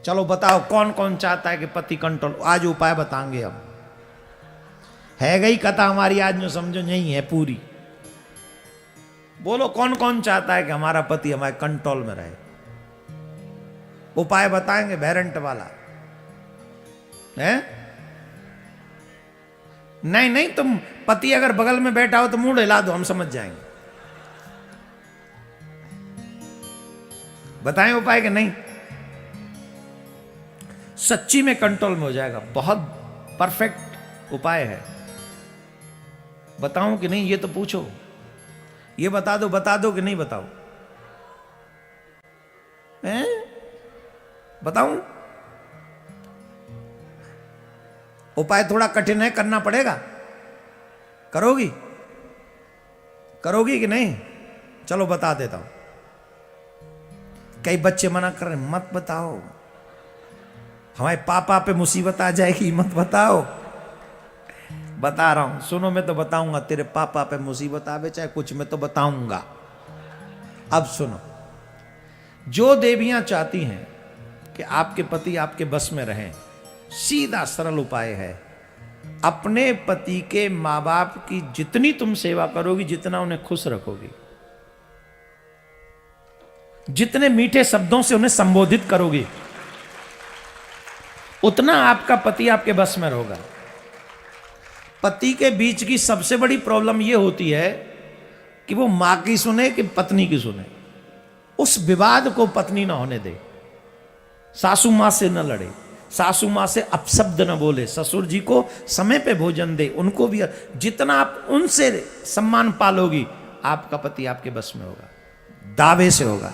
चलो बताओ कौन कौन चाहता है कि पति कंट्रोल। आज उपाय बताएंगे हम। है गई कथा हमारी आज जो समझो नहीं है पूरी। बोलो कौन कौन चाहता है कि हमारा पति हमारे कंट्रोल में रहे। उपाय बताएंगे बैरेंट वाला है। नहीं नहीं, तुम पति अगर बगल में बैठा हो तो मुंह हिला दो, हम समझ जाएंगे। बताएं उपाय कि नहीं? सच्ची में कंट्रोल में हो जाएगा। बहुत परफेक्ट उपाय है। बताऊं कि नहीं ये तो पूछो। ये बता दो कि नहीं बताओ? हैं? बताऊं? उपाय थोड़ा कठिन है, करना पड़ेगा। करोगी? करोगी कि नहीं? चलो बता देता हूं। कई बच्चे मना कर रहे, मत बताओ, हमारे पापा पे मुसीबत आ जाएगी, मत बताओ। बता रहा हूं, सुनो, मैं तो बताऊंगा। तेरे पापा पे मुसीबत आवे चाहे कुछ, मैं तो बताऊंगा। अब सुनो, जो देवियां चाहती हैं कि आपके पति आपके बस में रहें, सीधा सरल उपाय है। अपने पति के मां बाप की जितनी तुम सेवा करोगी, जितना उन्हें खुश रखोगी, जितने मीठे शब्दों से उन्हें संबोधित करोगी, उतना आपका पति आपके बस में रहेगा। पति के बीच की सबसे बड़ी प्रॉब्लम यह होती है कि वो मां की सुने कि पत्नी की सुने। उस विवाद को पत्नी ना होने दे। सासू मां से न लड़े, सासू मां से अपशब्द न बोले, ससुर जी को समय पे भोजन दे, उनको भी। जितना आप उनसे सम्मान पालोगी, आपका पति आपके बस में होगा, दावे से होगा।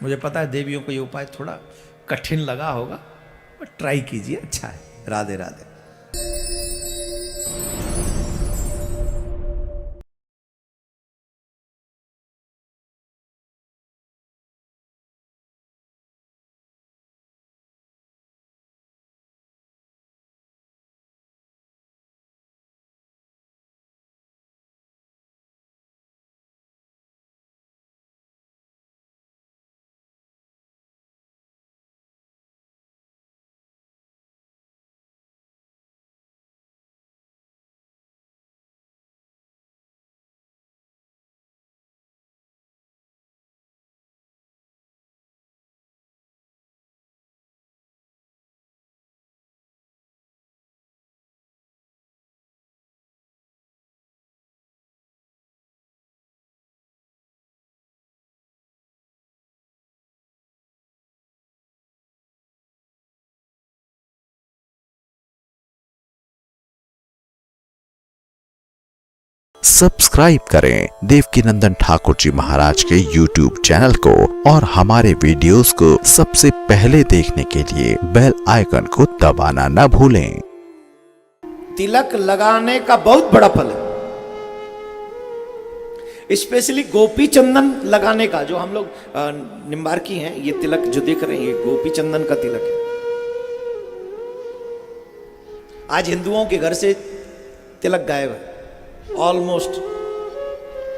मुझे पता है देवियों को ये उपाय थोड़ा कठिन लगा होगा, पर ट्राई कीजिए, अच्छा है। राधे राधे। सब्सक्राइब करें देवकीनंदन ठाकुर जी महाराज के YouTube चैनल को और हमारे वीडियोस को सबसे पहले देखने के लिए बेल आइकन को दबाना न भूलें। तिलक लगाने का बहुत बड़ा फल है। स्पेशली गोपी चंदन लगाने का, जो हम लोग निम्बार्की हैं, ये तिलक जो देख रहे हैं, ये गोपी चंदन का तिलक है। आज हिंदुओं के घर से तिलक गायब है। ऑलमोस्ट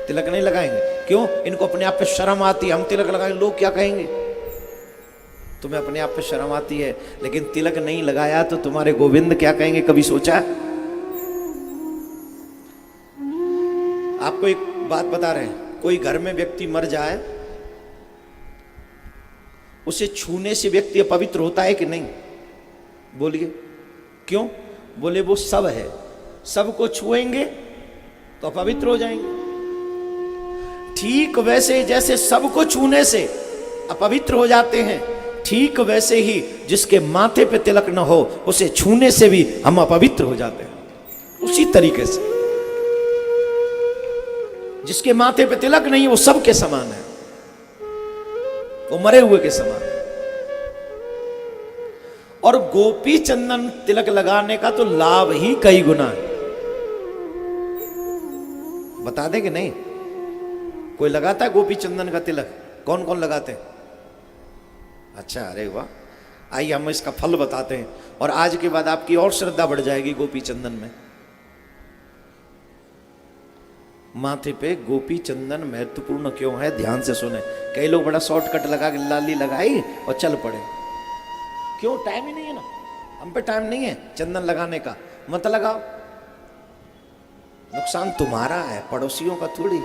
तिलक नहीं लगाएंगे। क्यों? इनको अपने आप पे शर्म आती है। हम तिलक लगाएंगे, लोग क्या कहेंगे? तुम्हें अपने आप पे शर्म आती है, लेकिन तिलक नहीं लगाया तो तुम्हारे गोविंद क्या कहेंगे? कभी सोचा? आपको एक बात बता रहे हैं, कोई घर में व्यक्ति मर जाए, उसे छूने से व्यक्ति अपवित्र होता है कि नहीं? बोलिए क्यों? बोले वो सब है, सबको छुएंगे तो अपवित्र हो जाएंगे। ठीक वैसे जैसे सबको छूने से अपवित्र हो जाते हैं, ठीक वैसे ही जिसके माथे पे तिलक न हो, उसे छूने से भी हम अपवित्र हो जाते हैं। उसी तरीके से जिसके माथे पे तिलक नहीं, वो सबके समान है, वो मरे हुए के समान है। और गोपी चंदन तिलक लगाने का तो लाभ ही कई गुना है। बता दें कि नहीं? कोई लगाता है गोपी चंदन का तिलक? कौन कौन लगाते हैं? अच्छा, अरे वाह। आइए हम इसका फल बताते हैं, और आज के बाद आपकी और श्रद्धा बढ़ जाएगी गोपी चंदन में। माथे पे गोपी चंदन महत्वपूर्ण क्यों है, ध्यान से सुने। कई लोग बड़ा शॉर्टकट लगा के लाली लगाई और चल पड़े। क्यों? टाइम ही नहीं है ना, हम पे टाइम नहीं है चंदन लगाने का, मत लगाओ। नुकसान तुम्हारा है, पड़ोसियों का थोड़ी।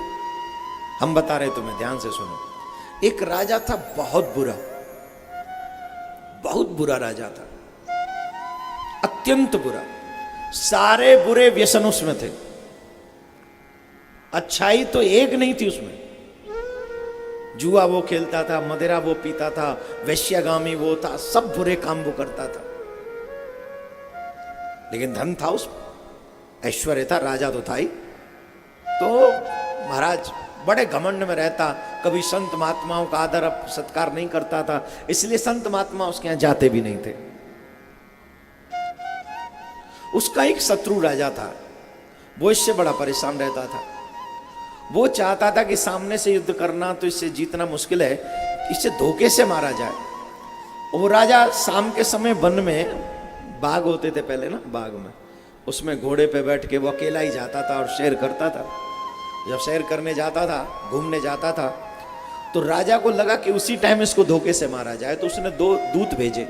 हम बता रहे तुम्हें, ध्यान से सुनो। एक राजा था बहुत बुरा, बहुत बुरा राजा था, अत्यंत बुरा। सारे बुरे व्यसन उसमें थे, अच्छाई तो एक नहीं थी उसमें। जुआ वो खेलता था, मदिरा वो पीता था, वैश्यगामी वो था, सब बुरे काम वो करता था। लेकिन धन था उसमें, ऐश्वर्य था, राजा तो था ही। तो महाराज बड़े घमंड में रहता, कभी संत महात्माओं का आदर सत्कार नहीं करता था, इसलिए संत महात्मा उसके यहां जाते भी नहीं थे। उसका एक शत्रु राजा था, वो इससे बड़ा परेशान रहता था। वो चाहता था कि सामने से युद्ध करना तो इससे जीतना मुश्किल है, इससे धोखे से मारा जाए। वो राजा शाम के समय वन में, बाग होते थे पहले ना, बाग में, उसमें घोड़े पे बैठ के वो अकेला ही जाता था और सैर करता था। जब सैर करने जाता था, घूमने जाता था, तो राजा को लगा कि उसी टाइम इसको धोखे से मारा जाए। तो उसने 2 दूत भेजे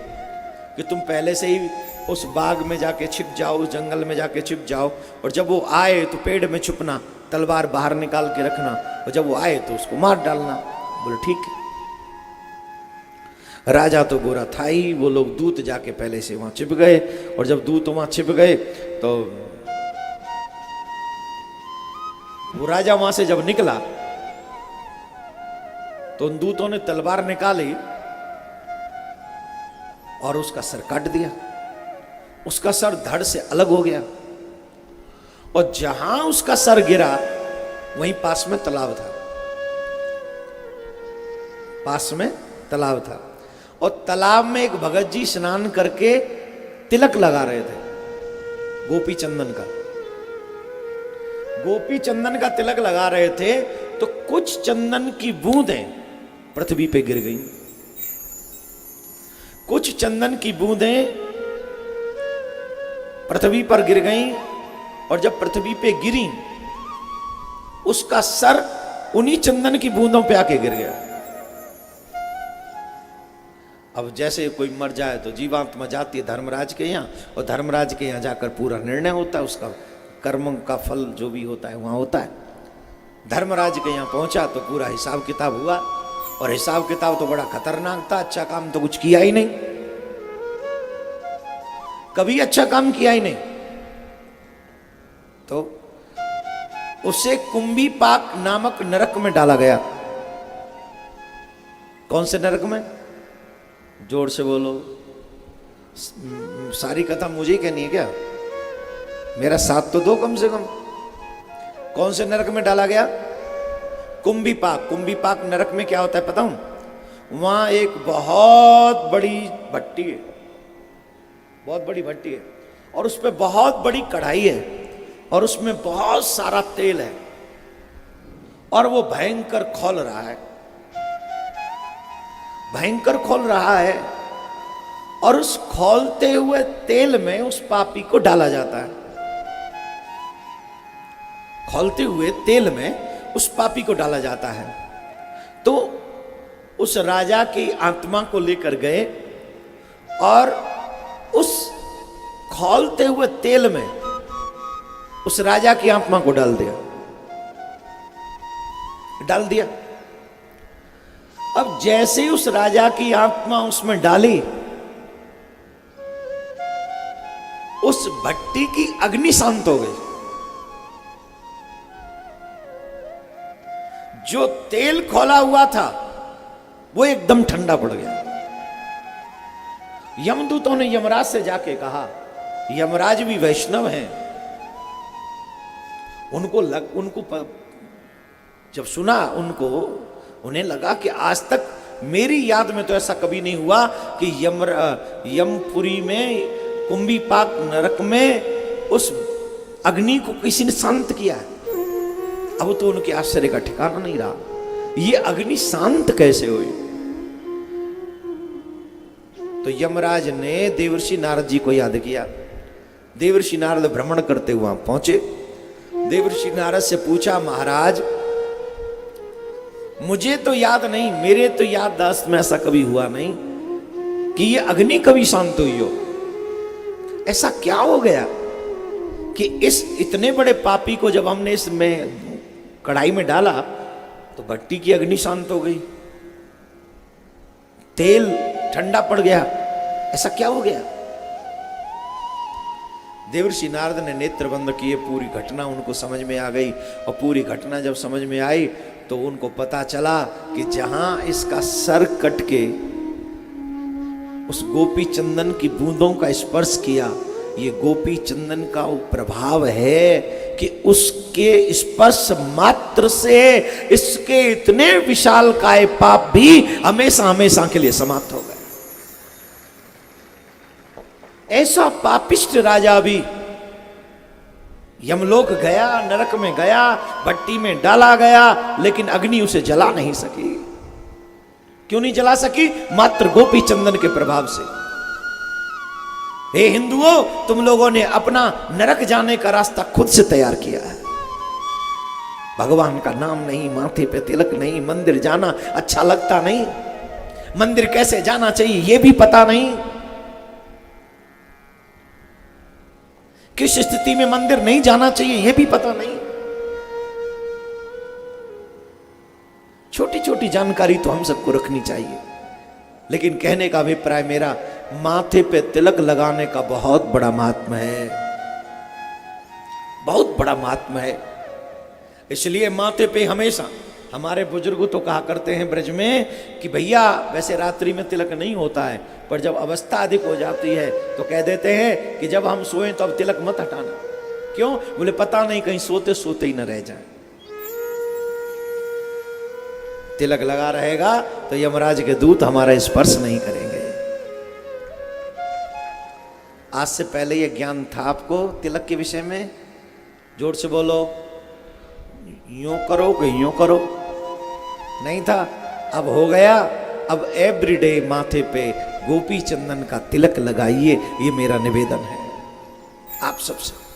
कि तुम पहले से ही उस बाग में जाके छिप जाओ, उस जंगल में जाके छिप जाओ, और जब वो आए तो पेड़ में छुपना, तलवार बाहर निकाल के रखना, और जब वो आए तो उसको मार डालना। बोले ठीक है। राजा तो गोरा था ही, वो लोग दूत जाके पहले से वहां छिप गए, और जब दूत वहां छिप गए तो वो राजा वहां से जब निकला तो उन दूतों ने तलवार निकाली और उसका सर काट दिया। उसका सर धड़ से अलग हो गया, और जहां उसका सर गिरा वहीं पास में तालाब था, पास में तालाब था। और तालाब में एक भगत जी स्नान करके तिलक लगा रहे थे, गोपी चंदन का, गोपी चंदन का तिलक लगा रहे थे। तो कुछ चंदन की बूंदें पृथ्वी पे गिर गई, कुछ चंदन की बूंदें पृथ्वी पर गिर गई, और जब पृथ्वी पे गिरी उसका सर उन्हीं चंदन की बूंदों पे आके गिर गया। अब जैसे कोई मर जाए तो जीवात्मा जाती है धर्मराज के यहाँ, और धर्मराज के यहाँ जाकर पूरा निर्णय होता है, उसका कर्म का फल जो भी होता है वहां होता है। धर्मराज के यहाँ पहुंचा तो पूरा हिसाब किताब हुआ, और हिसाब किताब तो बड़ा खतरनाक था। अच्छा काम तो कुछ किया ही नहीं, कभी अच्छा काम किया ही नहीं। तो उसे कुंभी पाक नामक नरक में डाला गया। कौन से नरक में? जोर से बोलो, सारी कथा मुझे ही कहनी है क्या? मेरा साथ तो दो कम से कम। कौन से नरक में डाला गया? कुंभी पाक। कुंभी पाक नरक में क्या होता है पता हूं? वहां एक बहुत बड़ी भट्टी है, बहुत बड़ी भट्टी है, और उस पर बहुत बड़ी कढ़ाई है, और उसमें बहुत सारा तेल है, और वो भयंकर खौल रहा है, भयंकर खोल रहा है। और उस खौलते हुए तेल में उस पापी को डाला जाता है, खौलते हुए तेल में उस पापी को डाला जाता है। तो उस राजा की आत्मा को लेकर गए और उस खौलते हुए तेल में उस राजा की आत्मा को डाल दिया, डाल दिया। अब जैसे ही उस राजा की आत्मा उसमें डाली, उस भट्टी की अग्नि शांत हो गई। जो तेल खोला हुआ था वो एकदम ठंडा पड़ गया। यमदूतों ने यमराज से जाके कहा, यमराज भी वैष्णव हैं, उनको जब सुना उन्हें लगा कि आज तक मेरी याद में तो ऐसा कभी नहीं हुआ कि यमपुरी में, कुंभी पाक नरक में उस अग्नि को किसी ने शांत किया है। अब तो उनके आश्चर्य का ठिकाना नहीं रहा, ये अग्नि शांत कैसे हुई? तो यमराज ने देवर्षि नारद जी को याद किया। देवर्षि नारद भ्रमण करते हुए पहुंचे। देवर्षि नारद से पूछा, महाराज मुझे तो याद नहीं, मेरे तो याददाश्त में ऐसा कभी हुआ नहीं कि ये अग्नि कभी शांत हुई हो। ऐसा क्या हो गया कि इस इतने बड़े पापी को जब हमने इसमें कढ़ाई में डाला तो भट्टी की अग्नि शांत हो गई, तेल ठंडा पड़ गया, ऐसा क्या हो गया? देवर्षि नारद ने नेत्र बंद किए, पूरी घटना उनको समझ में आ गई। और पूरी घटना जब समझ में आई तो उनको पता चला कि जहां इसका सर कट के उस गोपी चंदन की बूंदों का स्पर्श किया, ये गोपी चंदन का वो प्रभाव है कि उसके स्पर्श मात्र से इसके इतने विशाल काय पाप भी हमेशा हमेशा के लिए समाप्त हो गए। ऐसा पापिष्ट राजा भी यमलोक गया, नरक में गया, भट्टी में डाला गया, लेकिन अग्नि उसे जला नहीं सकी। क्यों नहीं जला सकी? मात्र गोपी चंदन के प्रभाव से। हे हिंदुओं, तुम लोगों ने अपना नरक जाने का रास्ता खुद से तैयार किया है। भगवान का नाम नहीं, माथे पे तिलक नहीं, मंदिर जाना अच्छा लगता नहीं, मंदिर कैसे जाना चाहिए यह भी पता नहीं, किस स्थिति में मंदिर नहीं जाना चाहिए यह भी पता नहीं। छोटी छोटी जानकारी तो हम सबको रखनी चाहिए, लेकिन कहने का अभिप्राय मेरा, माथे पे तिलक लगाने का बहुत बड़ा महात्मा है, बहुत बड़ा महात्मा है। इसलिए माथे पे हमेशा, हमारे बुजुर्ग तो कहा करते हैं ब्रज में कि भैया वैसे रात्रि में तिलक नहीं होता है, पर जब अवस्था अधिक हो जाती है तो कह देते हैं कि जब हम सोएं तो अब तिलक मत हटाना। क्यों? बोले पता नहीं कहीं सोते सोते ही न रह जाए। तिलक लगा रहेगा तो यमराज के दूत हमारा स्पर्श नहीं करेंगे। आज से पहले ये ज्ञान था आपको तिलक के विषय में? जोर से बोलो। यूं करो कि यूं करो? नहीं था, अब हो गया। अब एवरीडे माथे पे गोपी चंदन का तिलक लगाइए, ये मेरा निवेदन है आप सबसे।